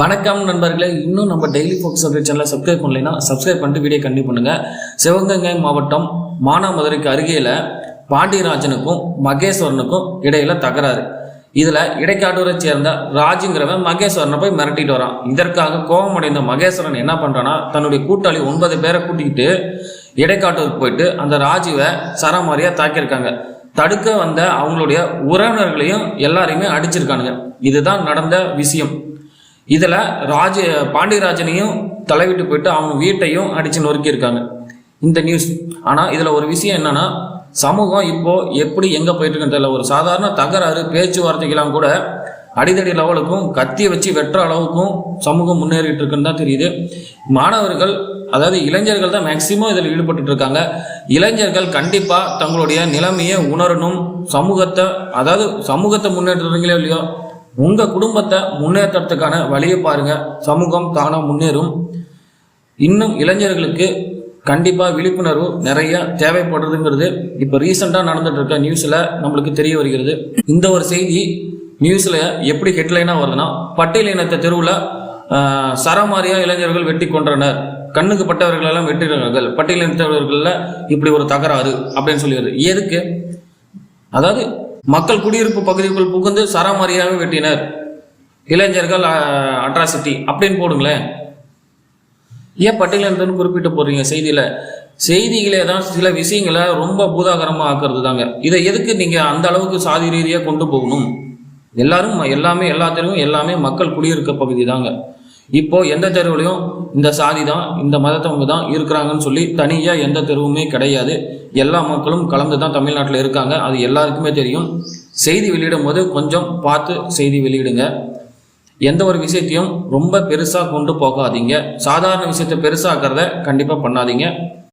வணக்கம் நண்பர்களே, இன்னும் நம்ம டெய்லி ஃபோக்கஸ் அப்டேட் சேனலை சப்ஸ்கிரைப் பண்ணலைன்னா சப்ஸ்கிரைப் பண்ணிட்டு வீடியோ கண்டிப்பாக பண்ணுங்க. சிவகங்கை மாவட்டம் மானாமதுரைக்கு அருகேல பாண்டியராஜனுக்கும் மகேஸ்வரனுக்கும் இடையில தகராறு. இதுல இடைக்காட்டூரை சேர்ந்த ராஜுங்கிறவன் மகேஸ்வரனை போய் மிரட்டிட்டு வரான். இதற்காக கோபமடைந்த மகேஸ்வரன் என்ன பண்றான்னா, தன்னுடைய கூட்டாளி 9 பேரை கூட்டிக்கிட்டு இடைக்காட்டூருக்கு போயிட்டு அந்த ராஜுவை சரமாரியா தாக்கியிருக்காங்க. தடுக்க வந்த அவங்களுடைய உறவினர்களையும் எல்லாரையுமே அடிச்சிருக்கானுங்க. இதுதான் நடந்த விஷயம். இதுல பாண்டியராஜனையும் தலைவிட்டு போயிட்டு அவங்க வீட்டையும் அடிச்சு நொறுக்கி இருக்காங்க இந்த நியூஸ். ஆனா இதுல ஒரு விஷயம் என்னன்னா, சமூகம் இப்போ எப்படி எங்க போயிட்டு இருக்குன்னு தெரியல. ஒரு சாதாரண தகராறு பேச்சுவார்த்தைக்கெல்லாம் கூட அடிதடி லெவலுக்கும் கத்தியை வச்சு வெட்டுற அளவுக்கும் சமூகம் முன்னேறிட்டு இருக்குன்னு தான் தெரியுது. மாணவர்கள், அதாவது இளைஞர்கள் தான் மேக்சிமம் இதில் ஈடுபட்டு இருக்காங்க. இளைஞர்கள் கண்டிப்பா தங்களுடைய நிலைமையை உணரணும். சமூகத்தை முன்னேற்றீங்களோ இல்லையோ, உங்க குடும்பத்தை முன்னேற்றத்துக்கான வழியை பாருங்க. சமூகம் தானா முன்னேறும். இன்னும் இளைஞர்களுக்கு கண்டிப்பா விழிப்புணர்வு நிறைய தேவைப்படுறதுங்கிறது இப்ப ரீசெண்டா நடந்துட்டு இருக்க நியூஸ்ல நம்மளுக்கு தெரிய வருகிறது. இந்த ஒரு செய்தி நியூஸ்ல எப்படி ஹெட்லைனா வருதுன்னா, பட்டியலினத்த தெருவுல சரமாரியா இளைஞர்கள் வெட்டி கொன்றனர், கண்ணுக்கு பட்டவர்கள் எல்லாம் வெட்டினார்கள், பட்டியலினத்தவர்கள்ல இப்படி ஒரு தகராறு அப்படின்னு சொல்லி வருது. எதுக்கு? அதாவது மக்கள் குடியிருப்பு பகுதிக்குள் புகுந்து சரமாரியாக வெட்டினர், இளைஞர்கள் அட்ராசிட்டி அப்படின்னு போடுங்களேன். ஏன் பட்டியலினத்தன்னு குறிப்பிட்டு போடுறீங்க செய்தியில? செய்திகளே தான் சில விஷயங்களை ரொம்ப பூதாகரமா ஆக்குறது தாங்க. இதை எதுக்கு நீங்க அந்த அளவுக்கு சாதி ரீதியா கொண்டு போகணும்? எல்லாமே எல்லா தெருவும் எல்லாமே மக்கள் குடியிருக்க பகுதி தாங்க. இப்போ எந்த தெருவுலையும் இந்த சாதி தான், இந்த மதத்தவங்க தான் இருக்கிறாங்கன்னு சொல்லி தனியா எந்த தெருவுமே கிடையாது. எல்லா மக்களும் கலந்து தான் தமிழ்நாட்டில் இருக்காங்க. அது எல்லாருக்குமே தெரியும். செய்தி வெளியிடும் போது கொஞ்சம் பார்த்து செய்தி வெளியிடுங்க. எந்த ஒரு விஷயத்தையும் ரொம்ப பெருசா கொண்டு போகாதீங்க. சாதாரண விஷயத்தை பெருசாக்கிறத கண்டிப்பா பண்ணாதீங்க.